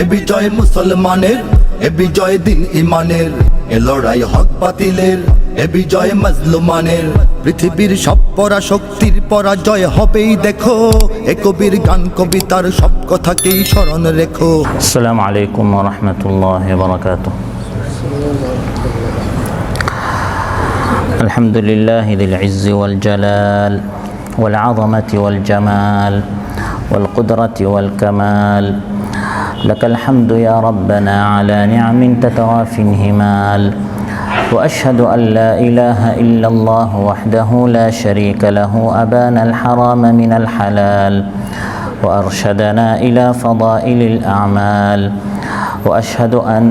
এ বিজয় মুসলমানের, এ বিজয় দিন ইমানের, এ লড়াই হক বাতিলের, এ বিজয় মাজলুমানের। পৃথিবীর সব পরাশক্তির পরাজয় হবেই দেখো, এ কবির গান কবিতার সব কথাকেই স্মরণ রেখো। আসসালামু আলাইকুম ওয়া রাহমাতুল্লাহি ওয়া বারাকাতুহু। আলহামদুলিল্লাহি যিল ইজ্জি ওয়াল জালাল ওয়াল আযমাতি ওয়াল জামাল ওয়াল কুদরাতি ওয়াল কামাল। লাকাল হামদু ইয়া রাব্বানা আলা নি'মিন তাতাওয়াফি হিমাল। وأشهد أن لا إله إلا الله وحده لا شريك له أبان الحرام من الحلال وأرشدنا إلى فضائل الأعمال. وأشهد أن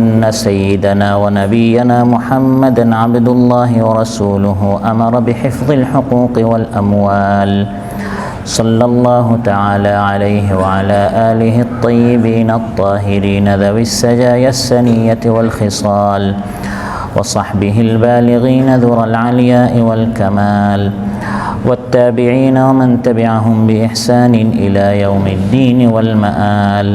سيدنا ونبينا محمدًا عبد الله ورسوله أمر بحفظ الحقوق والأموال. صلى الله تعالى عليه وعلى آله الطيبين الطاهرين ذوي السجايا السنية والخصال، وصحبه البالغين ذرى العلياء والكمال، والتابعين ومن تبعهم بإحسان إلى يوم الدين والمآل.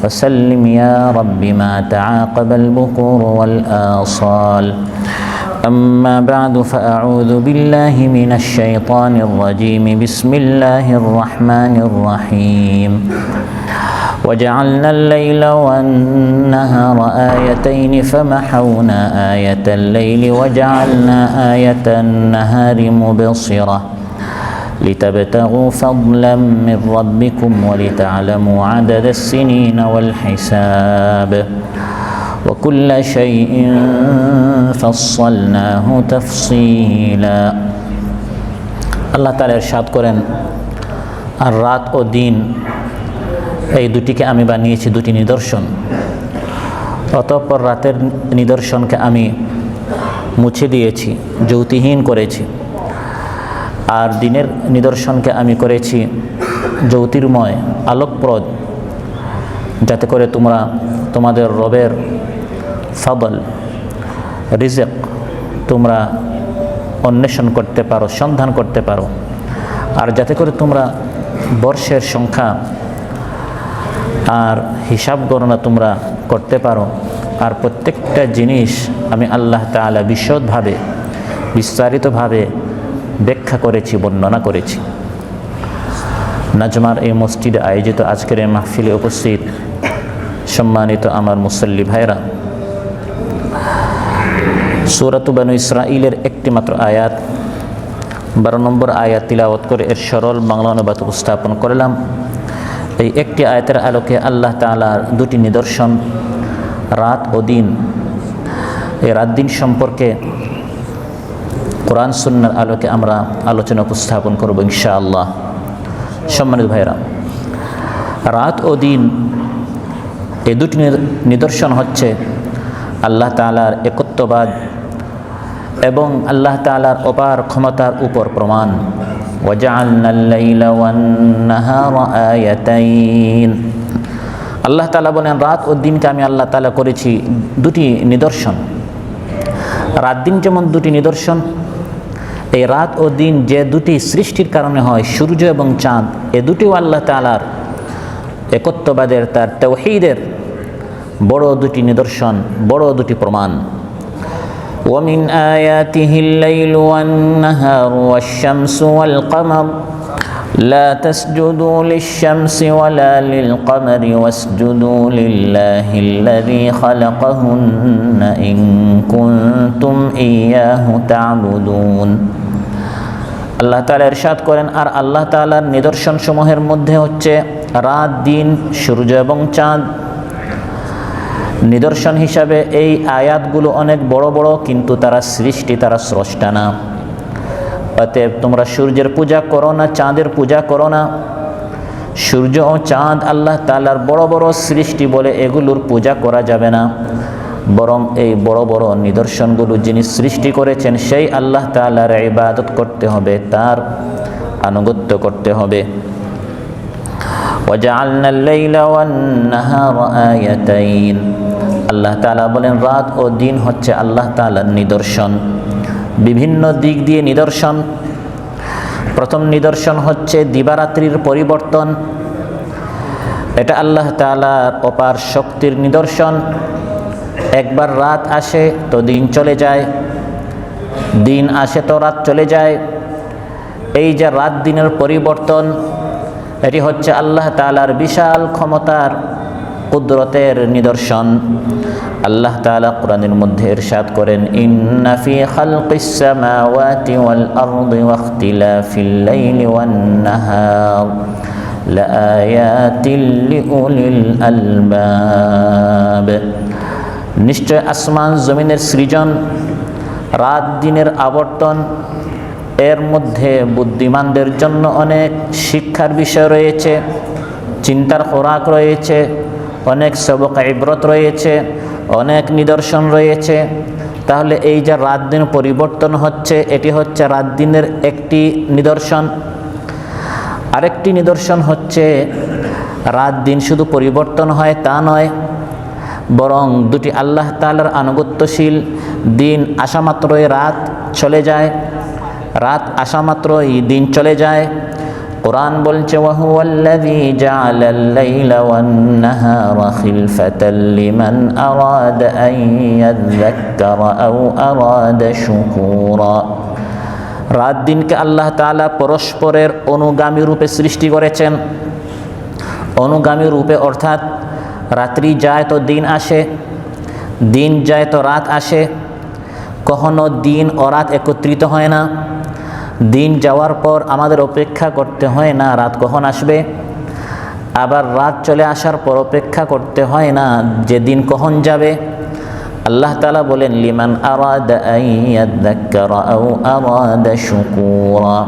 وسلم يا رب ما تعاقب البكور والآصال. أما بعد فأعوذ بالله من الشيطان الرجيم. بسم الله الرحمن الرحيم. وجعلنا الليل والنهار آيتين فمحونا آية الليل وجعلنا آية النهار مبصرة لتبتغوا فضلا من ربكم ولتعلموا عدد السنين والحساب وكل شيء فصلناه تفصيلا. আল্লাহ তাআলা ইরশাদ করেন, আর রাত ও দিন এই দুটিকে আমি বানিয়েছি দুটি নিদর্শন। অতঃপর রাতের নিদর্শনকে আমি মুছে দিয়েছি, জ্যোতিহীন করেছি, আর দিনের নিদর্শনকে আমি করেছি জ্যোতির্ময়, আলোকপ্রদ, যাতে করে তোমরা তোমাদের রবের ফদল, রিজক তোমরা অন্বেষণ করতে পারো, সন্ধান করতে পারো, আর যাতে করে তোমরা বর্ষের সংখ্যা আর হিসাব গণনা তোমরা করতে পারো। আর প্রত্যেকটা জিনিস আমি আল্লাহ তাআলা বিশদভাবে, বিস্তারিতভাবে ব্যাখ্যা করেছি, বর্ণনা করেছি। নাজমার এই মসজিদে আয়োজিত আজকের এই মাহফিলে উপস্থিত সম্মানিত আমার মুসল্লি ভাইরা, সূরাত বনু ইসরাঈলের একটি মাত্র আয়াত, 12 নম্বর আয়াত তিলাওয়াত করে এর সরল বাংলা অনুবাদ উপস্থাপন করলাম। এই একটি আয়াতের আলোকে আল্লাহ তাআলার দুটি নিদর্শন, রাত ও দিন, এই রাত দিন সম্পর্কে কোরআন সুন্নাহর আলোকে আমরা আলোচনা উপস্থাপন করব ইনশাআল্লাহ। সম্মানিত ভাইরা, রাত ও দিন এই দুটি নিদর্শন হচ্ছে আল্লাহ তাআলার একত্ববাদ এবং আল্লাহ তাআলার অপার ক্ষমতার উপর প্রমাণ। وَجَعَلْنَا اللَّيْلَ وَالنَّهَارَ آيَتَيْنِ। আল্লাহ তাআলা বলেন, রাত ও দিনকে আমি আল্লাহ তাআলা করেছি দুটি নিদর্শন। রাত দিন যেমন দুটি নিদর্শন, এই রাত ও দিন যে দুটি সৃষ্টির কারণে হয়, সূর্য এবং চাঁদ, এ দুটিও আল্লাহ তাআলার একত্ববাদের, তার তাওহীদের বড় দুটি নিদর্শন, বড় দুটি প্রমাণ। ومن آياته الليل والنهار والشمس والقمر لا تسجدوا للشمس ولا للقمر واسجدوا لله الذي خلقهن إن كنتم إياه تعبدون। আল্লাহ তাআলা ইরশাদ করেন, আর আল্লাহ তাআলার নিদর্শন সমূহের মধ্যে হচ্ছে রাত, দিন, সূর্য এবং চাঁদ। নিদর্শন হিসাবে এই আয়াতগুলো অনেক বড় বড়, কিন্তু তারা সৃষ্টি, তারা স্রষ্টা না। অতএব তোমরা সূর্যের পূজা করো না, চাঁদের পূজা করো না। সূর্য ও চাঁদ আল্লাহ তাআলার বড় বড় সৃষ্টি বলে এগুলোর পূজা করা যাবে না, বরং এই বড় বড় নিদর্শনগুলো যিনি সৃষ্টি করেছেন সেই আল্লাহ তাআলার ইবাদত করতে হবে, তার আনুগত্য করতে হবে। وَجَعَلْنَا اللَّيْلَ وَالنَّهَارَ آيَتَيْنِ। আল্লাহ তাআলা বলেন, রাত ও দিন হচ্ছে আল্লাহ তাআলার নিদর্শন, বিভিন্ন দিক দিয়ে নিদর্শন। প্রথম নিদর্শন হচ্ছে দিবারাত্রির পরিবর্তন। এটা আল্লাহ তাআলার অপার শক্তির নিদর্শন। একবার রাত আসে তো দিন চলে যায়, দিন আসে তো রাত চলে যায়। এই যে রাত দিনের পরিবর্তন, এটি হচ্ছে আল্লাহ তাআলার বিশাল ক্ষমতার কুদরতের নিদর্শন। আল্লাহ তাআলা কোরআনের মধ্যে ইরশাদ করেন, ইন্না ফি খালকিস সামাওয়াতি ওয়াল আরদি ওয়াখতিলাফিল লাইলি ওয়ান নাহার লাআয়াতিল লিউলিল আলবাব। নিশ্চয় আসমান জমিনের সৃজন, রাত দিনের আবর্তন, এর মধ্যে বুদ্ধিমানদের জন্য অনেক শিক্ষার বিষয় রয়েছে, চিন্তার খোরাক রয়েছে, অনেক সবক ইবরত রয়েছে, অনেক নিদর্শন রয়েছে। তাহলে এই যে রাত দিন পরিবর্তন হচ্ছে, এটি হচ্ছে রাত দিনের একটি নিদর্শন। আরেকটি নিদর্শন হচ্ছে রাত দিন শুধু পরিবর্তন হয় তা নয়, বরং দুটি আল্লাহ তাআলার আনুগত্যশীল দিন আসা মাত্রই রাত চলে যায়, রাত আসা মাত্রই দিন চলে যায়। কোরআন বলছে, ওয়াহুয়াল্লাযী জাআলাল লাইলা ওয়ান নাহারা খিলফাতাল লিমান আরাদা আন ইয়াযযাক্কারা আও আরাদা শুকুরা। রাত দিনকে আল্লাহ তাআলা পরস্পরের অনুগামী রূপে সৃষ্টি করেছেন। অনুগামী রূপে অর্থাৎ রাত্রি যায় তো দিন আসে, দিন যায় তো রাত আসে। কখনো দিন ও রাত একত্রিত হয় না। দিন যাওয়ার পর আমাদের অপেক্ষা করতে হয় না রাত কখন আসবে, আবার রাত চলে আসার পর অপেক্ষা করতে হয় না যে দিন কখন যাবে। আল্লাহ তাআলা বলেন, লিমান আরাদা আন ইয়াযযাক্কারা আও আরাদা শুকুরা।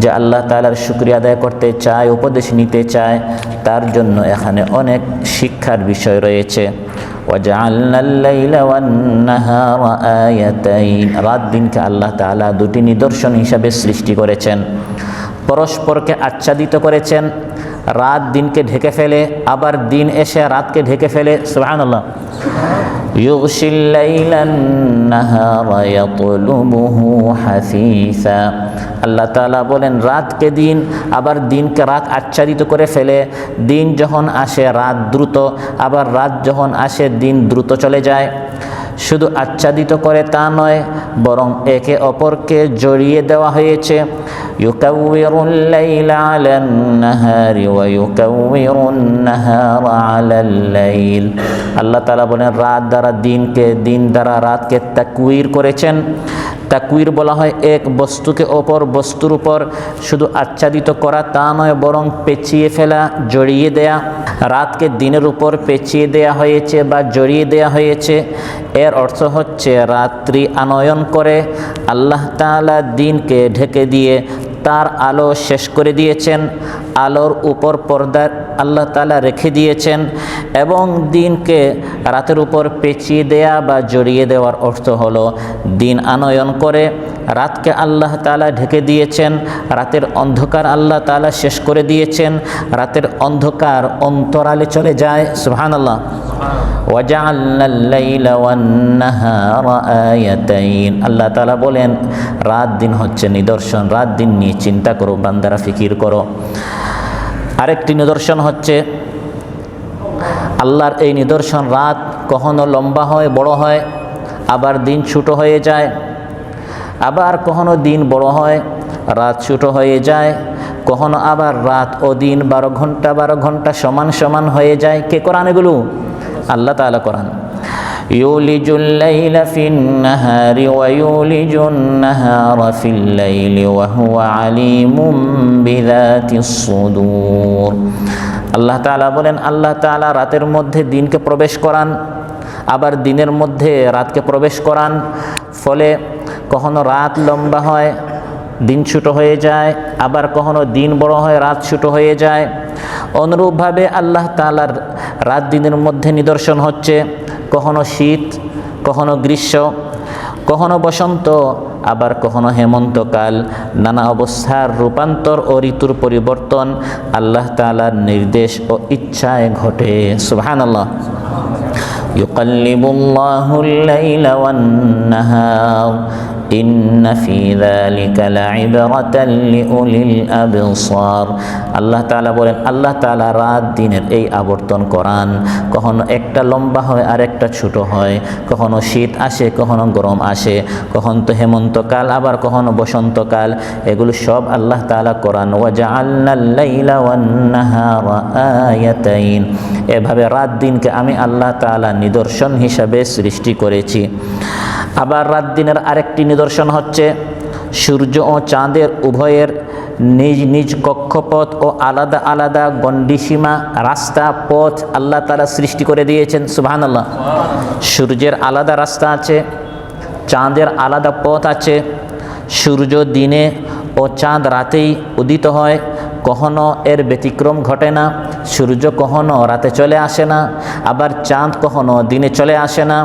যে আল্লাহ তাআলার শুকরিয়া আদায় করতে চায়, উপদেশ নিতে চায়, তার জন্য এখানে অনেক শিক্ষার বিষয় রয়েছে। ওয়াজআলনাল লাইলা ওয়ান নাহারা আয়াতাইন। রাত দিনকে আল্লাহ তাআলা দুটি নিদর্শন হিসাবে সৃষ্টি করেছেন, পরস্পরকে আচ্ছাদিত করেছেন। রাত দিনকে ঢেকে ফেলে, আবার দিন এসে রাতকে ঢেকে ফেলে। সুবহানাল্লাহ। ইউগশিল লাইলান নাহারা ইয়াতলুবুহু হাসিসা। আল্লাহ তাআলা বলেন, রাতকে দিন, আবার দিনকে রাত আচ্ছাদিত করে ফেলে। দিন যখন আসে রাত দ্রুত, আবার রাত যখন আসে দিন দ্রুত চলে যায়। শুধু আচ্ছাদিত করে তা নয়, বরং একে অপরকে জড়িয়ে দেওয়া হয়েছে। ইউকাউইরুল লাইলা আলান নাহারি ওয়া ইউকাউইরুন নাহারা আলাল লাইল। আল্লাহ তাআলা বলেন, রাত দ্বারা দিনকে, দিন দ্বারা রাতকে তাকউইর করেছেন। তাকউইর বলা হয় এক বস্তুকে অপর বস্তুর উপর শুধু আচ্ছাদিত করা তা নয়, বরং পেঁচিয়ে ফেলা, জড়িয়ে দেয়া। রাতকে দিনের উপর পেঁচিয়ে দেয়া হয়েছে বা জড়িয়ে দেয়া হয়েছে। এর অর্থ হচ্ছে রাত্রি আনয়ন করে আল্লাহ তাআলা দিনকে ঢেকে দিয়ে তার আলো শেষ করে দিয়েছেন, আলোর উপর পর্দা আল্লাহ তাআলা রেখে দিয়েছেন। এবং দিনকে রাতের উপর পেঁচিয়ে দেয়া বা জড়িয়ে দেওয়ার অর্থ হলো দিন আনয়ন করে রাতকে আল্লাহ তাআলা ঢেকে দিয়েছেন, রাতের অন্ধকার আল্লাহ তাআলা শেষ করে দিয়েছেন, রাতের অন্ধকার অন্তরালে চলে যায়। সুবহানাল্লাহ। ওয়াজআলনাল লাইলা ওয়ান নাহারা আয়াতাইন। আল্লাহ তাআলা বলেন, রাত দিন হচ্ছে নিদর্শন। রাত দিন নিয়ে চিন্তা করো বান্দারা, ফিকির করো। আরেকটি নিদর্শন হচ্ছে আল্লাহর এই নিদর্শন, রাত কখনো লম্বা হয়, বড় হয়, আবার দিন ছোট হয়ে যায়। আবার কখনো দিন বড় হয়, রাত ছোট হয়ে যায়। কখনো আবার রাত ও দিন 12 ঘন্টা 12 ঘন্টা সমান সমান হয়ে যায়। কে কোরআন এগুলো? আল্লাহ তাআলা কোরআন। ইউলিজুল লাইলা ফিন নাহারি ওয়া ইউলিজুন নাহারা ফিল লাইলি ওয়া হুয়া আলিমুম বিযাতিস সুদূর। আল্লাহ তাআলা বলেন, আল্লাহ তাআলা রাতের মধ্যে দিনকে প্রবেশ করান, আবার দিনের মধ্যে রাতকে প্রবেশ করান। ফলে কখনো রাত লম্বা হয়, দিন ছোট হয়ে যায়, আবার কখনো দিন বড় হয়, রাত ছোট হয়ে যায়। অনুরূপভাবে আল্লাহ তাআলার রাত দিনের মধ্যে নিদর্শন হচ্ছে কখনো শীত, কখনো গ্রীষ্ম, কখনো বসন্ত, আবার কখনো হেমন্তকাল। নানা অবস্থার রূপান্তর ও ঋতুর পরিবর্তন আল্লাহ তাআলার নির্দেশ ও ইচ্ছায় ঘটে। সুবহানাল্লাহ। ইউকাল্লিবুল্লাহুল লাইলা ওয়ান নাহার। ইন্না ফি যালিকা লাইবরাতান লিউলিল আবসার। আল্লাহ তাআলা বলেন, আল্লাহ তাআলা রাত দিনের এই আবর্তন করান। কখনো একটা লম্বা হয় আর একটা ছোট হয়, কখনো শীত আসে কখনো গরম আসে, কখন তো হেমন্তকাল আবার কখনো বসন্তকাল, এগুলো সব আল্লাহ তাআলা করান। ওয়া জাআলনাল লাইলা ওয়ান নাহারা আয়াতাইন, এভাবে রাত দিনকে আমি আল্লাহ তাআলা নিদর্শন হিসাবে সৃষ্টি করেছি। আবার রাত দিনের আরেকটি নিদর্শন হচ্ছে সূর্য ও চাঁদের উভয়ের নিজ নিজ কক্ষপথ ও আলাদা আলাদা গণ্ডিসীমা রাস্তা পথ আল্লাহ তাআলা সৃষ্টি করে দিয়েছেন। সুবহানাল্লাহ। সূর্যের আলাদা রাস্তা আছে, চাঁদের আলাদা পথ আছে। সূর্য দিনে ও চাঁদ রাতেই উদিত হয়, কখনো এর ব্যতিক্রম ঘটে না। সূর্য কখনো রাতে চলে আসে না, আবার চাঁদ কখনো দিনে চলে আসে না।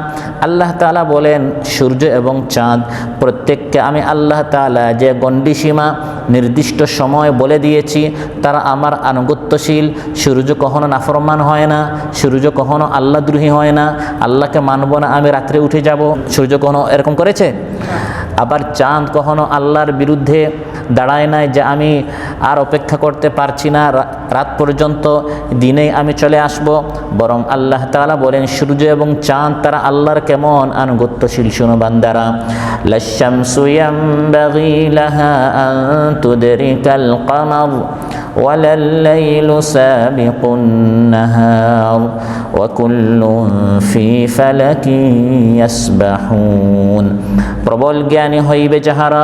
আল্লাহ তাআলা বলেন, সূর্য এবং চাঁদ প্রত্যেককে আমি আল্লাহ তাআলা যে গণ্ডিসীমা নির্দিষ্ট সময় বলে দিয়েছি, তারা আমার আনুগত্যশীল। সূর্য কখনো নাফরমান হয় না, সূর্য কখনো আল্লাহদ্রোহী হয় না, আল্লাহকে মানব না আমি রাত্রে উঠে যাব, সূর্য কখনো এরকম করেছে। আবার চাঁদ কখনো আল্লাহর বিরুদ্ধে দাঁড়ায় নাই যে আমি আর অপেক্ষা করতে পারছি না রাত পর্যন্ত, দিনেই আমি চলে আসব। বরং আল্লাহ তাআলা বলেন, সূর্য এবং চাঁদ তারা আল্লাহর কেমন আনুগত্যশীল শুনো বান্দারা। লাশ-শামসু ইয়ানবাগি লাহা আন তুদরিকাল কমার ওয়ালাল লাইলু সাবিকুন নাহার ওয়া কুল্লুন ফি ফালাকিন ইয়াসবাহুন। প্রবল জ্ঞানী হইবে যাহারা,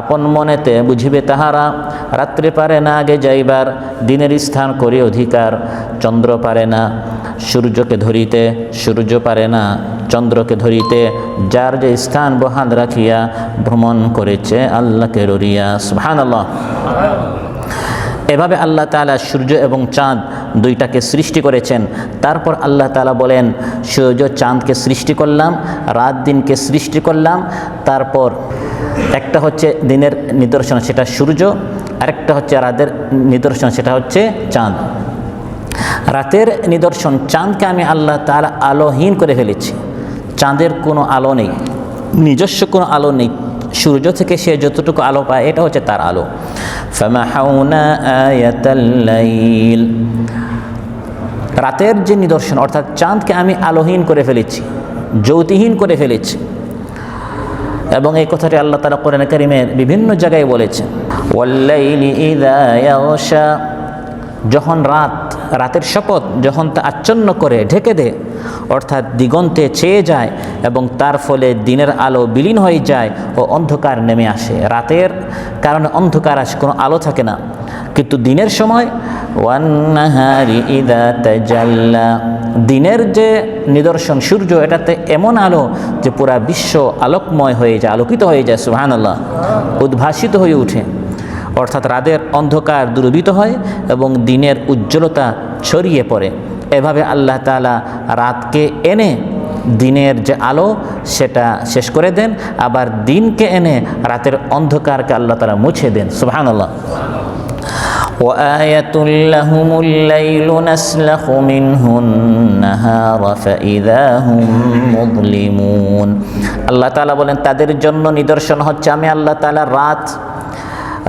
আপন মনেতে বুঝিবে তাহারা। রাত্রে পারে না আগে যাইবার, দিনের স্থান করে অধিকার। চন্দ্র পারে না সূর্যকে ধরিতে, সূর্য পারে না চন্দ্রকে ধরিতে। যার যে স্থান বহান রাখিয়া ভ্রমণ করেছে আল্লাহকে ররিয়া। সুবহানাল্লাহ। এভাবে আল্লাহ তাআলা সূর্য এবং চাঁদ দুইটাকে সৃষ্টি করেছেন। তারপর আল্লাহ তাআলা বলেন, সূর্য চাঁদকে সৃষ্টি করলাম, রাত দিনকে সৃষ্টি করলাম। তারপর একটা হচ্ছে দিনের নিদর্শন, সেটা সূর্য, আরেকটা হচ্ছে রাতের নিদর্শন, সেটা হচ্ছে চাঁদ। রাতের নিদর্শন, চাঁদকে আমি আল্লাহ তাআলা আলোহীন করে ফেলেছি। চাঁদের কোনো আলো নেই, নিজস্ব কোনো আলো নেই। সূর্য থেকে সে যতটুকু আলো পায় এটা হচ্ছে তার আলো। ফামাহাউনা আয়াতাল লাইল, রাতের যে নিদর্শন অর্থাৎ চাঁদকে আমি আলোহীন করে ফেলেছি, জ্যোতিহীন করে ফেলেছি। এবং এই কথাটি আল্লাহ তাআলা কোরআন কারীমের বিভিন্ন জায়গায় বলেছেন। ওয়াল্লাইলি ইযা ইয়াগশা, যখন রাতের শপথ যখন তা আচ্ছন্ন করে ঢেকে দেয়, অর্থাৎ দিগন্তে ছেয়ে যায় এবং তার ফলে দিনের আলো বিলীন হয়ে যায় ও অন্ধকার নেমে আসে। রাতের কারণে অন্ধকার আসে, কোনো আলো থাকে না। কিন্তু দিনের সময় ওয়ান্নাহারি ইযা তাজাল্লা, দিনের যে নিদর্শন সূর্য, এটাতে এমন আলো যে পুরা বিশ্ব আলোকময় হয়ে যায়, আলোকিত হয়ে যায়। সুবহানাল্লাহ। উদ্ভাসিত হয়ে ওঠে, অর্থাৎ রাতের অন্ধকার দূরীভূত হয় এবং দিনের উজ্জ্বলতা ছড়িয়ে পড়ে। এভাবে আল্লাহ তাআলা রাতকে এনে দিনের যে আলো সেটা শেষ করে দেন, আবার দিনকে এনে রাতের অন্ধকারকে আল্লাহ তাআলা মুছে দেন। সুবহানাল্লাহ। وآية لهم الليل نسلخ منه النهار فإذا هم مظلمون। আল্লাহ তাআলা বলেন, তাদের জন্য নিদর্শন হচ্ছে আমি আল্লাহ তাআলা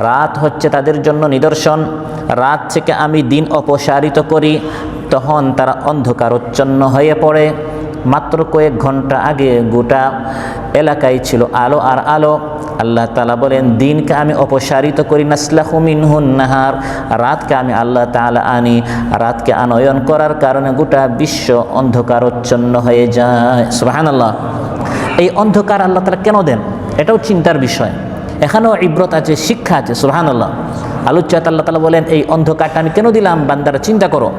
রাত হচ্ছে তাদের জন্য নিদর্শন। রাত থেকে আমি দিন অপসারিত করি, তখন তারা অন্ধকারচ্ছন্ন হয়ে পড়ে। মাত্র কয়েক ঘন্টা আগে গোটা এলাকায় ছিল আলো আর আলো। আল্লাহ তাআলা বলেন, দিনকে আমি অপসারিত করি, নাসলাখু মিনহুন নাহার, রাতকে আমি আল্লাহ তাআলা আনি। রাতকে আনয়ন করার কারণে গোটা বিশ্ব অন্ধকারচ্ছন্ন হয়ে যায়। সুবহানাল্লাহ। এই অন্ধকার আল্লাহ তাআলা কেন দেন, এটাও চিন্তার বিষয়। এখানেও ইবরত আছে, শিক্ষা আছে। সুবহানাল্লাহ। আলোচ্যাত আল্লাহ তাআলা বলেন, এই অন্ধকারটা আমি কেন দিলাম, বান্দারা চিন্তা করো।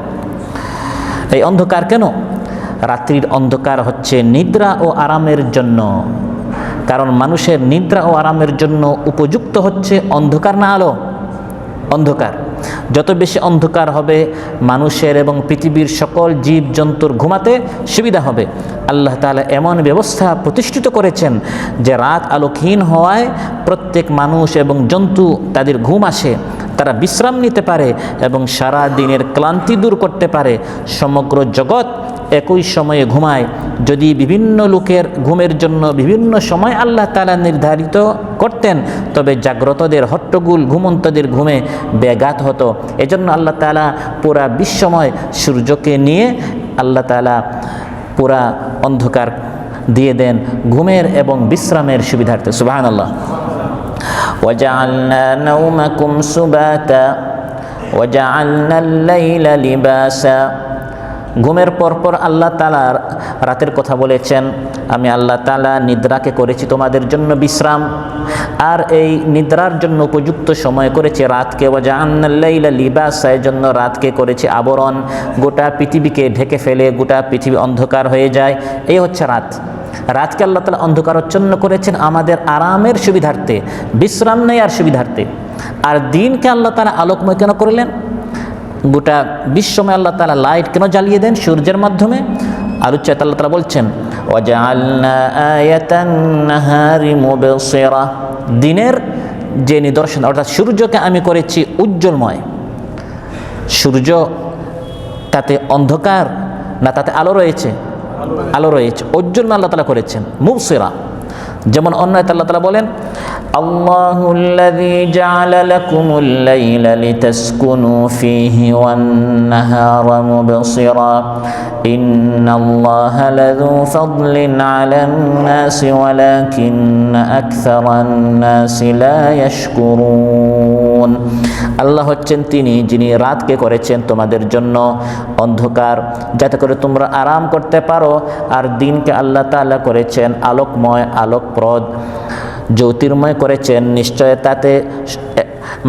এই অন্ধকার কেন? রাত্রির অন্ধকার হচ্ছে নিদ্রা ও আরামের জন্য, কারণ মানুষের নিদ্রা ও আরামের জন্য উপযুক্ত হচ্ছে অন্ধকার না আলো? অন্ধকার। যত বেশি অন্ধকার হবে মানুষের এবং পৃথিবীর সকল জীব জন্তুর ঘুমাতে সুবিধা হবে। আল্লাহ তাআলা এমন ব্যবস্থা প্রতিষ্ঠিত করেছেন যে রাত আলোকহীন হওয়ায় প্রত্যেক মানুষ এবং জন্তু তাদের ঘুম আসে, তারা বিশ্রাম নিতে পারে এবং সারা দিনের ক্লান্তি দূর করতে পারে। সমগ্র জগৎ একই সময়ে ঘুমায়, যদি বিভিন্ন লোকের ঘুমের জন্য বিভিন্ন সময় আল্লাহ তাআলা নির্ধারিত করতেন, তবে জাগ্রতদের হট্টগোল ঘুমন্তদের ঘুমে ব্যাঘাত হতো। এজন্য আল্লাহ তাআলা পুরা বিশ্বময় সূর্যকে নিয়ে আল্লাহ তাআলা পুরা অন্ধকার দিয়ে দেন ঘুমের এবং বিশ্রামের সুবিধার্থে। সুবহানাল্লাহ। وجعلنا نومكم سباتا وجعلنا الليل لباسا। ঘুমের পরপর আল্লাহ তাআলা রাতের কথা বলেছেন, আমি আল্লাহ তাআলা নিদ্রাকে করেছি তোমাদের জন্য বিশ্রাম, আর এই নিদ্রার জন্য উপযুক্ত সময় করেছে রাতকে। ওয়াজআলনাল লাইলা লিবাসা, এর জন্য রাতকে করেছে আবরণ, গোটা পৃথিবীকে ঢেকে ফেলে গোটা পৃথিবী অন্ধকার হয়ে যায়। এই হচ্ছে রাত। রাতকে আল্লাহ তাআলা অন্ধকারাচ্ছন্ন করেছেন আমাদের আরামের সুবিধার্থে, বিশ্রাম নেয়ার সুবিধার্থে। আর দিনকে আল্লাহ তাআলা আলোকময় কেন করলেন? গোটা বিশ্বময় আল্লাহ তাআলা লাইট কেন জ্বালিয়ে দেন? সূর্যের মাধ্যমে। আলোচ্যাত আল্লাহ তাআলা বলছেন ওয়াজআলনা আয়াতান নাহারি মুবসিরা, দিনের যে নিদর্শন অর্থাৎ সূর্যকে আমি করেছি উজ্জ্বলময়। সূর্য তাতে অন্ধকার না তাতে আলো রয়েছে? আলো রয়েছে, উজ্জ্বলময় আল্লাহ তাআলা করেছেন মুবসিরা। যেমন অন্য আয়াতে আল্লাহ তাআলা বলেন আল্লাহুল্লাযী জাআলা লাকুমুল লাইলা লিতাসকুনু ফীহি ওয়ান নাহারা মুবসিরা ইন্নাল্লাহা লাযু ফাদলিন আলান নাসি ওয়ালাকিন্না আকসারান নাসি লা ইয়াশকুরুন। আল্লাহ হচ্ছেন তিনি যিনি রাতকে করেছেন তোমাদের জন্য অন্ধকার, যাতে করে তোমরা আরাম করতে পারো, আর দিনকে আল্লাহ তাআলা করেছেন আলোকময়, আলোকপ্রদ, জ্যোতির্ময় করেছেন। নিশ্চয় তাতে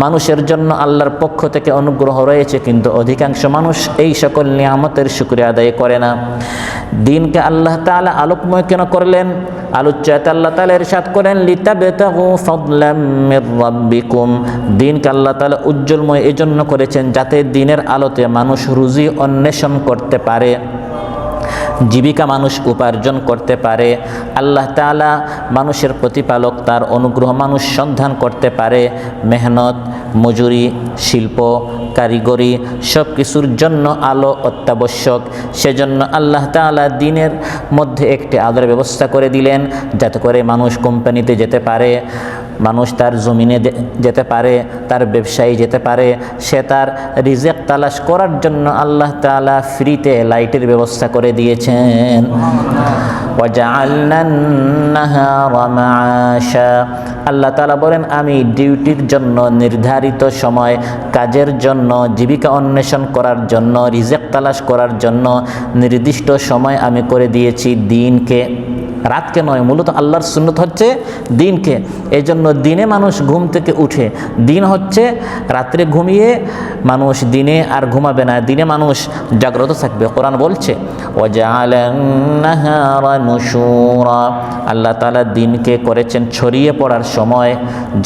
মানুষের জন্য আল্লাহর পক্ষ থেকে অনুগ্রহ রয়েছে, কিন্তু অধিকাংশ মানুষ এই সকল নিয়ামতের শুকরিয়া আদায় করে না। দিনকে আল্লাহ তাআলা আলোকময় কেন করলেন? আলোচ্যাতে আল্লাহ তাআলা ইরশাদ করেন লিতাবতাগু ফাদলাম মির রাব্বিকুম, দিনকে আল্লাহ তাআলা উজ্জ্বলময় এজন্য করেছেন যাতে দিনের আলোতে মানুষ রুজি অন্বেষণ করতে পারে, জীবিকা মানুষ উপার্জন করতে পারে। আল্লাহ তাআলা মানুষের প্রতিপালক, তার অনুগ্রহ মানুষ সন্ধান করতে পারে। মেহনত, মজুরি, শিল্প, কারিগরি সব কিছুর জন্য আলো অত্যাবশ্যক। সেজন্য আল্লাহ তাআলা দিনের মধ্যে একটি আলোর ব্যবস্থা করে দিলেন, যাতে করে মানুষ কোম্পানিতে যেতে পারে, মানুষ তার জমিনে যেতে পারে, তার ব্যবসায়ী যেতে পারে। সে তার রিজিক তালাশ করার জন্য আল্লাহ তাআলা ফ্রিতে লাইটের ব্যবস্থা করে দিয়েছেন। ওয়াজআলনান নাহারা মাআশা, আল্লাহ তাআলা বলেন আমি ডিউটির জন্য নির্ধারিত সময়, কাজের জন্য, জীবিকা অন্বেষণ করার জন্য, রিজিক তালাশ করার জন্য নির্দিষ্ট সময় আমি করে দিয়েছি দিনকে, রাতকে নয়। মূলত আল্লাহর সুন্নত হচ্ছে দিনকে। এই জন্য দিনে মানুষ ঘুম থেকে উঠে, দিন হচ্ছে রাত্রে ঘুমিয়ে মানুষ দিনে আর ঘুমাবে না, দিনে মানুষ জাগ্রত থাকবে। কোরআন বলছে ওয়াজআলান নাহারা নুশুরা, আল্লাহ তাআলা দিনকে করেছেন ছড়িয়ে পড়ার সময়,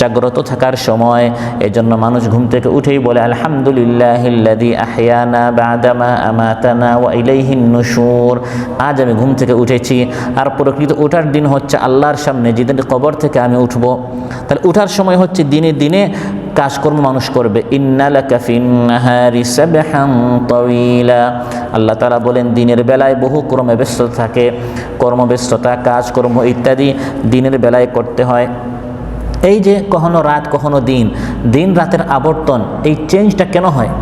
জাগ্রত থাকার সময়। এই জন্য মানুষ ঘুম থেকে উঠেই বলে আলহামদুলিল্লাহিল্লাযী আহইয়ানা বা'দামা আমাতানা ওয়া ইলাইহিন নুশুর, আজ আমি ঘুম থেকে উঠেছি। আর প্রকৃত ওঠার দিন হচ্ছে আল্লাহর সামনে, যেদিন কবর থেকে আমি উঠব। তাহলে উঠার সময় হচ্ছে দিনে দিনে কাজকর্ম মানুষ করবে। ইন্না লাকা ফিন-নাহারি সাবহান তাওয়ীলা, আল্লাহ তাআলা বলেন দিনের বেলায় বহু ক্রমে ব্যস্ততা থাকে, কর্মব্যস্ততা, কাজকর্ম ইত্যাদি দিনের বেলায় করতে হয়। এই যে কখনো রাত কখনো দিন, দিন রাতের আবর্তন, এই চেঞ্জটা কেন হয়?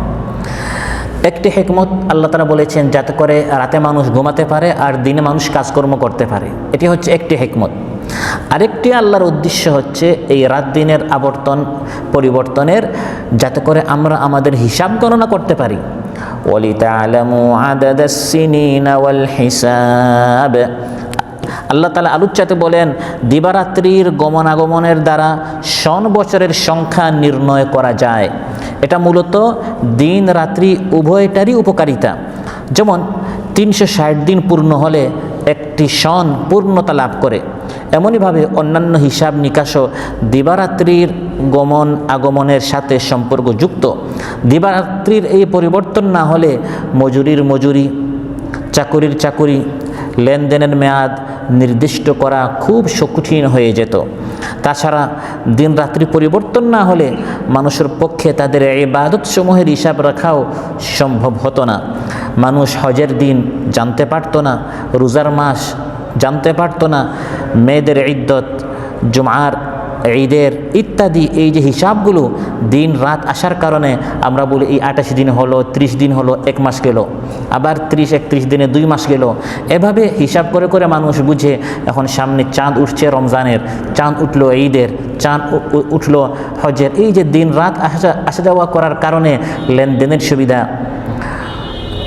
একটি হিকমত আল্লাহ তাআলা বলেছেন যাতে করে রাতে মানুষ ঘুমাতে পারে আর দিনে মানুষ কাজকর্ম করতে পারে, এটি হচ্ছে একটি হিকমত। আরেকটি আল্লাহর উদ্দেশ্য হচ্ছে এই রাত দিনের আবর্তন পরিবর্তনের, যাতে করে আমরা আমাদের হিসাব গণনা করতে পারি। ওয়ালিতা'লামু আদাদাস সিনিনা ওয়াল হিসাব, আল্লাহ তাআলা আলোচ্যাতে বলেন দিবারাত্রির গমনাগমনের দ্বারা সন বছরের সংখ্যা নির্ণয় করা যায়। এটা মূলত দিন রাত্রি উভয়টারই উপকারিতা। যেমন 360 দিন পূর্ণ হলে একটি সন পূর্ণতা লাভ করে, এমনইভাবে অন্যান্য হিসাব নিকাশও দিবারাত্রির গমন আগমনের সাথে সম্পর্কযুক্ত। দিবারাত্রির এই পরিবর্তন না হলে মজুরির মজুরি, চাকুরির চাকুরি, লেনদেনের মেয়াদ নির্দিষ্ট করা খুব কঠিন হয়ে যেত। তাছাড়া দিন রাত্রি পরিবর্তন না হলে মানুষের পক্ষে তাদের ইবাদত সমূহের হিসাব রাখাও সম্ভব হতো না। মানুষ হজের দিন জানতে পারতো না, রোজার মাস জানতে পারতো না, মেয়েদের ইদ্দত, জুমার, ঈদের ইত্যাদি এই যে হিসাবগুলো দিন রাত আসার কারণে আমরা বলি এই 28 দিন হলো, 30 দিন হলো, 1 মাস গেল, আবার 30-31 দিনে 2 মাস গেল। এভাবে হিসাব করে করে মানুষ বুঝে এখন সামনে চাঁদ উঠছে রমজানের, চাঁদ উঠলো ঈদের, চাঁদ উঠলো হজের। এই যে দিন রাত আসা যাওয়া করার কারণে লেনদেনের সুবিধা,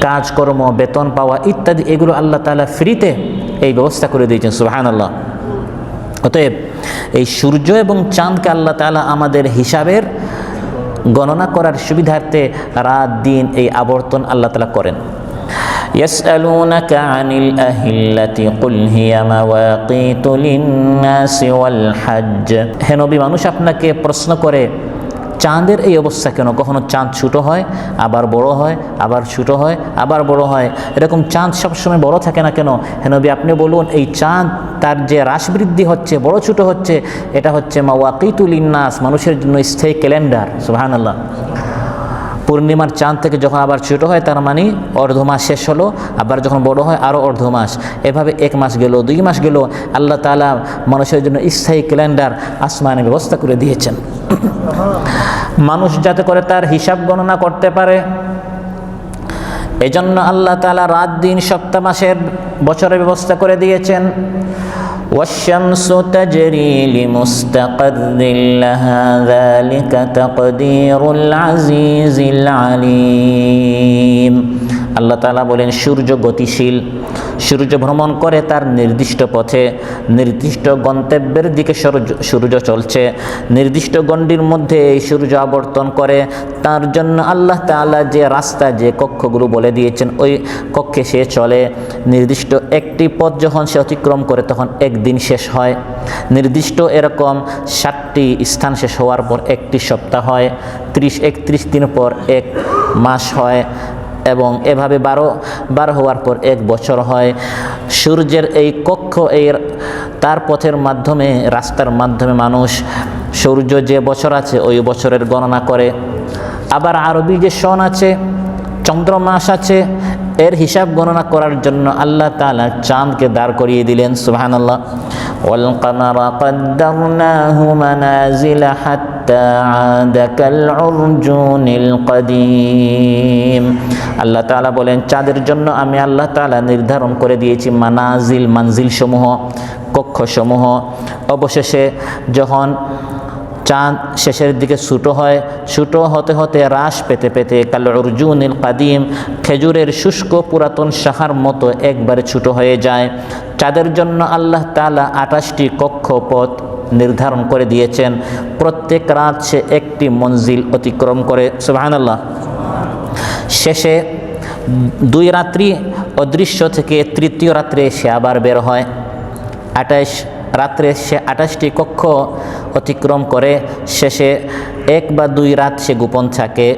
কাজকর্ম, বেতন পাওয়া ইত্যাদি এগুলো আল্লাহ তাআলা ফ্রিতে এই ব্যবস্থা করে দিয়েছেন, সুবহানাল্লাহ। অতএব এই সূর্য এবং চাঁদকে আল্লাহ তাআলা আমাদের হিসাবের গণনা করার সুবিধার্থে রাত দিন এই আবর্তন আল্লাহ তাআলা করেন। ইয়াসআলুনাকা আনিল আহিল্লাতি কুল হিয়া মাওয়াকিতু লিন-নাসি ওয়াল হজ্জ। হে নবী, মানুষ আপনাকে প্রশ্ন করে চাঁদের এই অবস্থা কেন? কখনো চাঁদ ছোট হয়, আবার বড় হয়, আবার ছোট হয়, আবার বড় হয়, এরকম চাঁদ সবসময় বড় থাকে না কেন? হে নবী, আপনি বলুন এই চাঁদ তার যে হ্রাস বৃদ্ধি হচ্ছে, বড় ছোট হচ্ছে, এটা হচ্ছে মাওয়াকিতু লিন-নাস, মানুষের জন্য স্থায়ী ক্যালেন্ডার। সুবহানাল্লাহ। পূর্ণিমার চাঁদ থেকে যখন আবার ছোট হয় তার মানে অর্ধ মাস শেষ হলো, আবার যখন বড় হয় আরও অর্ধ মাস, এভাবে 1 মাস গেল, 2 মাস গেল। আল্লাহ তাআলা মানুষের জন্য স্থায়ী ক্যালেন্ডার আসমানে ব্যবস্থা করে দিয়েছেন, মানুষ যাতে করে তার হিসাব গণনা করতে পারে। এজন্য আল্লাহ তাআলা রাত দিন সপ্তাহ মাসের বছরের ব্যবস্থা করে দিয়েছেন। والشمس تجري لمستقر لها ذلك تقدير العزيز العليم। আল্লাহ তাআলা বলেন সূর্য গতিশীল, সূর্য ভ্রমণ করে তার নির্দিষ্ট পথে, নির্দিষ্ট গন্তব্যের দিকে সূর্য চলছে, নির্দিষ্ট গণ্ডির মধ্যে এই সূর্য আবর্তন করে। তার জন্য আল্লাহ তাআলা যে রাস্তা, যে কক্ষগুলো বলে দিয়েছেন ওই কক্ষে সে চলে। নির্দিষ্ট একটি পথ যখন সে অতিক্রম করে তখন একদিন শেষ হয়। নির্দিষ্ট এরকম 7টি স্থান শেষ হওয়ার পর একটি সপ্তাহ হয়, 30-31 দিন পর 1 মাস হয়, এবং এভাবে 12 হওয়ার পর 1 বছর হয়। সূর্যের এই কক্ষ, এই তার পথের মাধ্যমে, রাস্তার মাধ্যমে মানুষ সূর্য যে বছর আছে ওই বছরের গণনা করে। আবার আরবি যে সন আছে, চন্দ্র মাস আছে, এর হিসাব গণনা করার জন্য আল্লাহ তাআলা চাঁদকে দাঁড় করিয়ে দিলেন। সুবহানাল্লাহ। ওয়াল কামারা কদ্দারনাহু মানাজিলা হাত্তা আদা কাল উরজুনিল কদিম। আল্লাহ তাআলা বলেন চাঁদের জন্য আমি আল্লাহ তাআলা নির্ধারণ করে দিয়েছি মানাজিল, মানজিল সমূহ, কক্ষ সমূহ। অবশেষে যখন চাঁদ শেষের দিকে ছোটো হয়, ছোটো হতে হতে হ্রাস পেতে পেতে কাল উরজুনিল কাদিম, খেজুরের শুষ্ক পুরাতন শাখার মতো একবারে ছোটো হয়ে যায়। চাঁদের জন্য আল্লাহ তাআলা 28টি কক্ষপথ নির্ধারণ করে দিয়েছেন। প্রত্যেক রাত সে একটি মঞ্জিল অতিক্রম করে। সুবহানাল্লাহ। শেষে 2 রাত্রি অদৃশ্য থেকে 3য় রাত্রে সে আবার বের হয়। 28 রাত্রে সে 28টি কক্ষ অতিক্রম করে। শেষে 1 বা 2 রাত সে গোপন থাকে,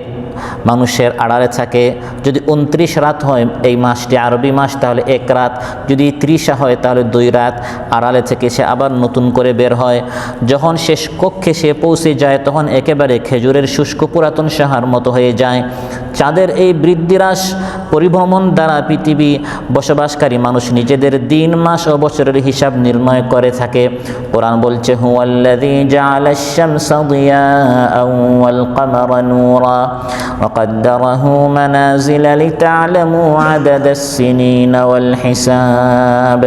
মানুষের আড়ালে থাকে। যদি 29 রাত হয় এই মাসটি আরবি মাস, তাহলে 1 রাত। যদি 30 হয় তাহলে 2 রাত আড়ালে থেকে সে আবার নতুন করে বের হয়। যখন শেষ কক্ষে সে পৌঁছে যায় তখন একেবারে খেজুরের শুষ্ক পুরাতন শাখার মতো হয়ে যায়। চাঁদের এই বৃদ্ধিহ্রাস পরিভ্রমণ দ্বারা পৃথিবী বসবাসকারী মানুষ নিজেদের দিন, মাস ও বছরের হিসাব নির্ণয় করে থাকে। কোরআন বলছে হুয়াল্লাযী জাআলাশ শামসা দিয়াআন ওয়াল কামারা নূরা وقدره منازل لتعلموا عدد السنين والحساب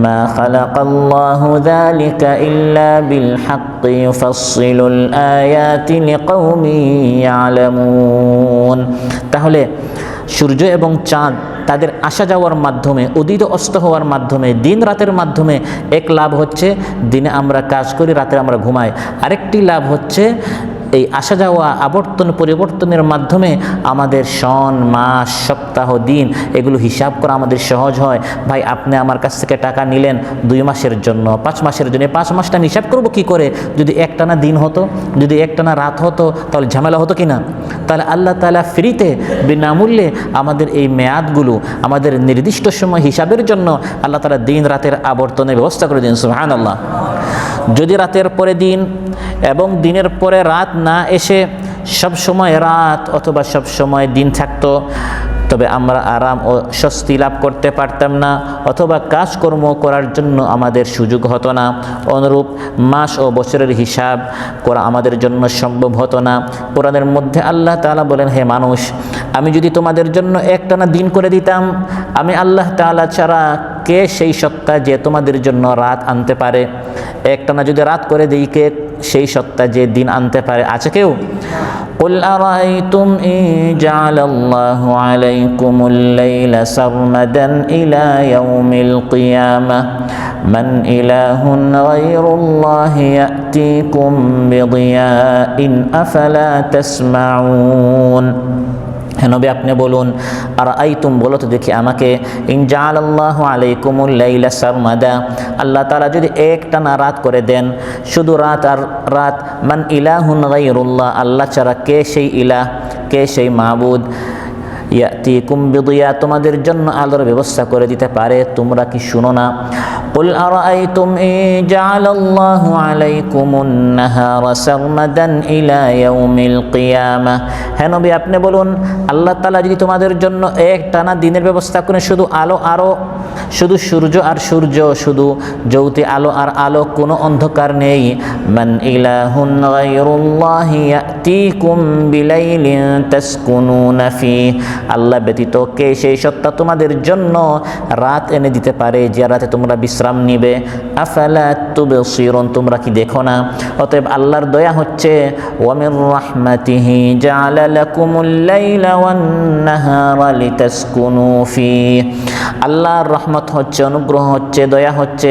ما خلق الله ذلك إلا بالحق يفصل الآيات لقوم يعلمون। তাহলে সূর্য এবং চাঁদ তাদের আসা যাওয়ার মাধ্যমে, উদিত অস্ত হওয়ার মাধ্যমে, দিন রাতের মাধ্যমে এক লাভ হচ্ছে দিনে আমরা কাজ করি, রাতে আমরা ঘুমাই। আরেকটি লাভ হচ্ছে এই আসা যাওয়া, আবর্তন পরিবর্তনের মাধ্যমে আমাদের সন, মাস, সপ্তাহ, দিন এগুলো হিসাব করা আমাদের সহজ হয়। ভাই, আপনি আমার কাছ থেকে টাকা নিলেন 2 মাসের জন্য, 5 মাসের জন্য, 5 মাসটা আমি হিসাব করবো কী করে? যদি একটানা দিন হতো, যদি একটানা রাত হতো তাহলে ঝামেলা হতো কি না? তাহলে আল্লাহ তাআলা ফ্রিতে বিনামূল্যে আমাদের এই মেয়াদগুলো, আমাদের নির্দিষ্ট সময় হিসাবের জন্য আল্লাহ তাআলা দিন রাতের আবর্তনের ব্যবস্থা করে দিন। সুবহানাল্লাহ। যদি রাতের পরে দিন এবং দিনের পরে রাত না এসে সব সময় রাত অথবা সব সময় দিন থাকতো, তবে আমরা আরাম ও স্বস্তি লাভ করতে পারতাম না, অথবা কাজকর্ম করার জন্য আমাদের সুযোগ হতো না। অনুরূপ মাস ও বছরের হিসাব করা আমাদের জন্য সম্ভব হতো না। কোরআনের মধ্যে আল্লাহ তাআলা বলেন, হে মানুষ, আমি যদি তোমাদের জন্য একটানা দিন করে দিতাম, আমি আল্লাহ তাআলা ছাড়া কে সেই সত্তা যে তোমাদের জন্য রাত আনতে পারে? একটানা যদি রাত করে দিই, কে সেই সত্তা যে দিন আনতে পারে? আছে কেউ? قل أرأيتم إن جعل الله عليكم الليل سرمدا إلى يوم القيامة من إله غير الله يأتيكم بضياء أفلا تسمعون। নবী আপনি বলুন, আর আইতুম, বলো তো দেখি আমাকে, ইন জাআলাল্লাহু আলাইকুমুল লাইলা সারমাদা, আল্লাহ তাআলা যদি একটানা রাত করে দেন, শুধু রাত আর রাত, মান ইলাহুন গায়রুল্লাহ, আল্লাহ ছাড়া কে সেই ইলাহ, কে সেই মাবুদ, ইয়াতিকুম বিদিয়া, তোমাদের জন্য আলোর ব্যবস্থা করে দিতে পারে, তোমরা কি শুনো না? قل أرأيتم إن جعل الله عليكم النهار سرمدا إلى يوم القيامة। হ্যাঁ নবী আপনি বলুন, আল্লাহ তাআলা যদি তোমাদের জন্য একটানা দিনের ব্যবস্থা করে, শুধু আলো আরো, শুধু সূর্য আর সূর্য, শুধু জ্যোতি আলো আর আলো, কোনো অন্ধকার নেই, মান ইলাহুন গায়রুল্লাহি ইয়াতিকুম বিলাইলিন তাসকুনুনা ফি, আল্লাহ ব্যতীত কে সেই সত্তা তোমাদের জন্য রাত এনে দিতে পারে, যে রাতে তোমরা বিশ্রাম নিবে? আফালা তুবসিরুন, তোমরা কি দেখো না? অতএব আল্লাহর দয়া হচ্ছে, ওয়া মির রাহমাতিহি জাআলা লাকুমুল লাইলা ওয়ান নাহারা লিতাসকুনু ফি, আল্লাহর রহমত হচ্ছে, অনুগ্রহ হচ্ছে, দয়া হচ্ছে,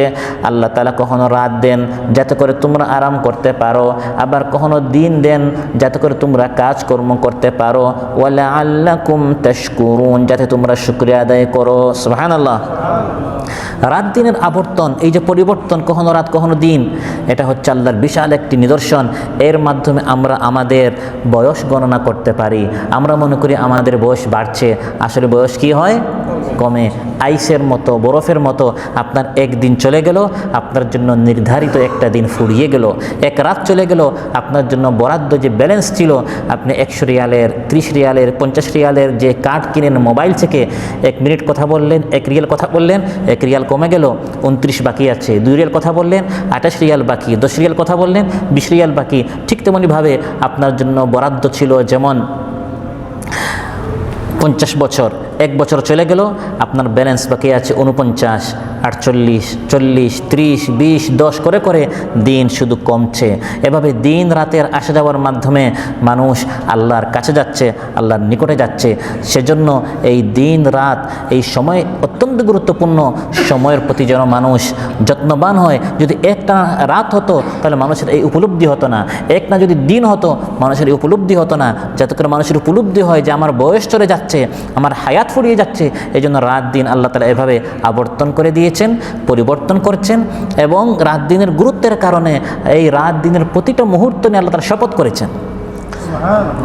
আল্লাহ তাআলা কখনো রাত দেন যাতে করে তোমরা আরাম করতে পারো, আবার কখনো দিন দেন যাতে করে তোমরা কাজকর্ম করতে পারো, ওয়া লাআল্লাকুম তাশকুরুন, যাতে তোমরা শুকরিয়া আদায় করো। সুবহানাল্লাহ। রাত দিনের আবর্তন, এই যে পরিবর্তন, কখনো রাত কখনো দিন, এটা হচ্ছে আল্লাহর বিশাল একটি নিদর্শন। এর মাধ্যমে আমরা আমাদের বয়স গণনা করতে পারি। আমরা মনে করি আমাদের বয়স বাড়ছে, আসলে বয়স কি হয়? কমে। আইসের মতো, বরফের মতো, আপনার একদিন চলে গেল, আপনার জন্য নির্ধারিত একটা দিন ফুরিয়ে গেল। এক রাত চলে গেল, আপনার জন্য বরাদ্দ যে ব্যালেন্স ছিল, আপনি 100 রিয়ালের, 30 রিয়ালের, 50 রিয়ালের যে কার্ড কিনেন মোবাইল থেকে, 1 মিনিট কথা বললেন, 1 রিয়াল কথা বললেন, 1 রিয়াল কমে গেল, 29 বাকি আছে। 2 রিয়াল কথা বললেন, 28 রিয়াল বাকি। 10 রিয়াল কথা বললেন, 20 রিয়াল বাকি। ঠিক তেমনিভাবে আপনার জন্য বরাদ্দ ছিল, যেমন 50 বছর, 1 বছর চলে গেল, আপনার ব্যালেন্স বাকি আছে 49, 48, 40, 30, 20, 10 করে করে দিন শুধু কমছে। এভাবে দিন রাতের আসা যাওয়ার মাধ্যমে মানুষ আল্লাহর কাছে যাচ্ছে, আল্লাহর নিকটে যাচ্ছে। সেজন্য এই দিন রাত, এই সময় অত্যন্ত গুরুত্বপূর্ণ। সময়ের প্রতি যেন মানুষ যত্নবান হয়। যদি একটা রাত হতো তাহলে মানুষের এই উপলব্ধি হতো না, এক না যদি দিন হতো মানুষের এই উপলব্ধি হতো না। যাতে করে মানুষের উপলব্ধি হয় যে আমার বয়স চলে যাচ্ছে, আমার হায়াত ফুরিয়ে যাচ্ছে। এই জন্য রাত দিন আল্লাহ তাআলা এভাবে আবর্তন করে দিয়েছেন, পরিবর্তন করছেন, এবং রাত দিনের গুরুত্বের কারণে এই রাত দিনের প্রতিটা মুহূর্ত নিয়ে আল্লাহ তাআলা শপথ করেছেন।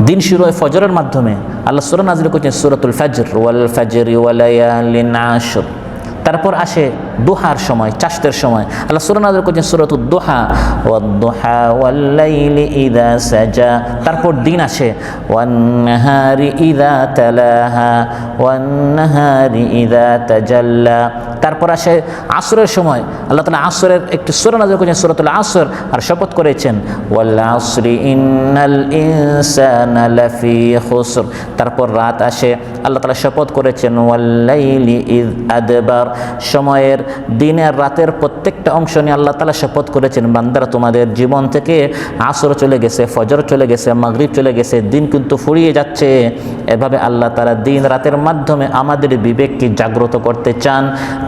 দিন শুরু হয় ফজরের মাধ্যমে। আল্লাহ সূরা নাযিল করেছেন সূরাতুল ফাজর, ওয়াল ফাজরি ওয়া লায়ালিন আশর। তারপর আসে দুহার সময়, চাষতের সময়। আল্লাহ সূরা নাযিল করেছেন সূরাতুদ দুহা, ওয়াদ-দুহা ওয়াল-লাইলি ইযা সাজা। তারপর দিন আসে, ওয়ান-নাহারি ইযা তালাহা ওয়ান-নাহারি ইযা তাজাল্লা। তারপর আসে আসরের সময়। আল্লাহ তাআলা আসরের একটি সূরা নাযিল করেছেন সূরাতুল আসর, আর শপথ করেছেন ওয়াল আসরি ইন্নাল ইনসানা লাফি খুসর। তারপর রাত আসে, আল্লাহ তাআলা শপথ করেছেন ওয়াল-লাইলি ইয আদবার। সময়ের, দিনের, রাতের প্রত্যেকটা অংশ নিয়ে আল্লাহ তাআলা শপথ করেছেন, বান্দারা তোমাদের জীবন থেকে আসর চলে গেছে, ফজর চলে গেছে, মাগরিব চলে গেছে, দিন কিন্তু ফুরিয়ে যাচ্ছে। এভাবে আল্লাহ তাআলা দিন রাতের মাধ্যমে আমাদের বিবেককে জাগ্রত করতে চান।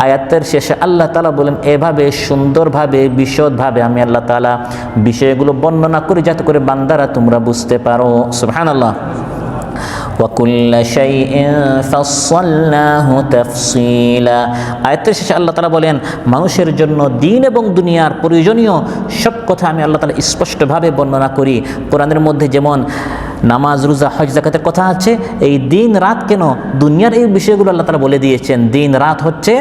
আয়াতের শেষে আল্লাহ তাআলা বলেন, এভাবে সুন্দরভাবে, বিশদভাবে আমি আল্লাহ তাআলা বিষয়গুলো বর্ণনা করি যাতে করে বান্দারা তোমরা বুঝতে পারো। সুবহানাল্লাহ। وَكُلَّ شَيْءٍ فَصَّلْنَاهُ تَفْصِيلًا। আয়াতের শেষে আল্লাহ তাআলা বলেন, মানুষের জন্য দিন এবং দুনিয়ার প্রয়োজনীয় সব কথা আমি আল্লাহ তাআলা স্পষ্টভাবে বর্ণনা করি। কোরআনের মধ্যে যেমন নামাজ, রোজা, হজ, যাকাতের কথা আছে, এই দিন রাত কেন, দুনিয়ার এই বিষয়গুলো আল্লাহ তাআলা বলে দিয়েছেন। দিন রাত হচ্ছে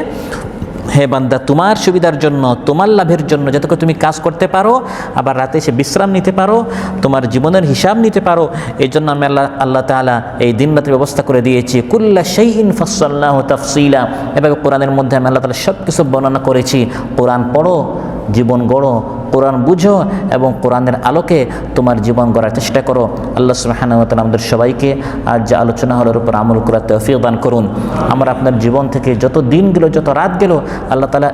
হে বান্দা, তোমার সুবিধার জন্য, তোমার লাভের জন্য, যাতে করে তুমি কাজ করতে পারো, আবার রাতে এসে বিশ্রাম নিতে পারো, তোমার জীবনের হিসাব নিতে পারো, এই জন্য আমি আল্লাহ তাআলা এই দিন রাতের ব্যবস্থা করে দিয়েছি। কুল্লা শাইইন ফাসসালনাহু তাফসীলা, এভাবে কোরআনের মধ্যে আমি আল্লাহ তাআলা সব কিছু বর্ণনা করেছি। কোরআন পড়ো, জীবন গড়ো, কোরআন বুঝো এবং কোরআনের আলোকে তোমার জীবন গড়ার চেষ্টা করো। আল্লাহ সুবহানাহু ওয়া তাআলা আমাদের সবাইকে আজ যে আলোচনা হলোর উপর আমল করার তৌফিক দান করুন। আমরা আপনার জীবন থেকে যত দিন গেল, যত রাত গেল, আল্লাহ তাআলা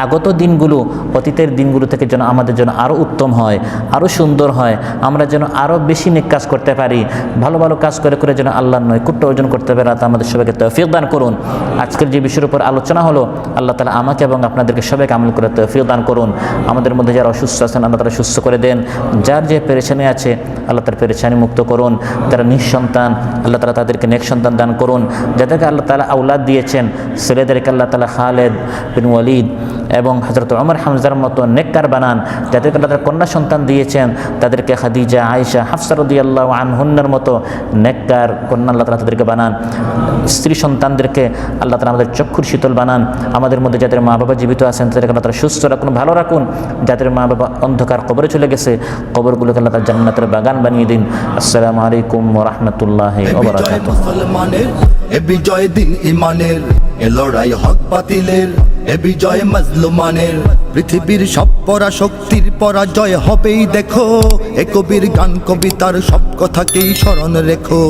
আগত দিনগুলো, অতীতের দিনগুলো থেকে যেন আমাদের জন্য আরও উত্তম হয়, আরও সুন্দর হয়, আমরা যেন আরও বেশি নেক কাজ করতে পারি, ভালো ভালো কাজ করে করে যেন আল্লাহর নৈকট্য অর্জন করতে পারি। তা আমাদের সবাইকে তৌফিক দান করুন। আজকের যে বিষয়ের উপর আলোচনা হলো, আল্লাহ তাআলা আমাকে এবং আপনাদেরকে সবাইকে আমল করে তৌফিক দান করুন। আমাদের মধ্যে যারা অসুস্থ আছেন, আল্লাহ তাআলা সুস্থ করে দেন। যার যে পেরেশানি আছে, আল্লাহ তার পেরেশানি মুক্ত করুন। যারা নিঃসন্তান, আল্লাহ তাআলা তাদেরকে নেক সন্তান দান করুন। যাদেরকে আল্লাহ তাআলা আওলাদ দিয়েছেন, ছেলেদেরকে আল্লাহ তাআলা খালেদ বিন ওয়ালিদ এবং হযরত ওমর হামজার মতো নেককার বানান। যাদেরকে আল্লাহ তাআলা কন্যা সন্তান দিয়েছেন, তাদেরকে খাদিজা, আয়েশা, হাফসা রাদিয়াল্লাহু আনহুন্নার মতো নেককার কন্যা আল্লাহ তাআলা তাদেরকে বানান। স্ত্রী সন্তানদেরকে আল্লাহ তাআলা আমাদের চক্ষুর শীতল বানান। আমাদের মধ্যে যাদের মা বাবা জীবিত আছেন, তাদেরকে আল্লাহ তাআলা সুস্থ রাখুন, ভালো রাখুন। যাদের মা বাবা অন্ধকার কবরে চলে গেছে, কবরগুলোকে আল্লাহ তাআলা জান্নাতের বাগান বানিয়ে দিন। আসসালামু আলাইকুম ওয়া রাহমাতুল্লাহি ওয়া বারাকাতুহু। মুসলমানের এ বিজয় দিন ইমানের, এ লড়াই হক বাতিলের, এ বিজয় মাজলুমানের। পৃথিবীর সব পরাশক্তির পরাজয় হবেই দেখো, এ কবির গান কবিতার সব কথাকেই স্মরণ রেখো।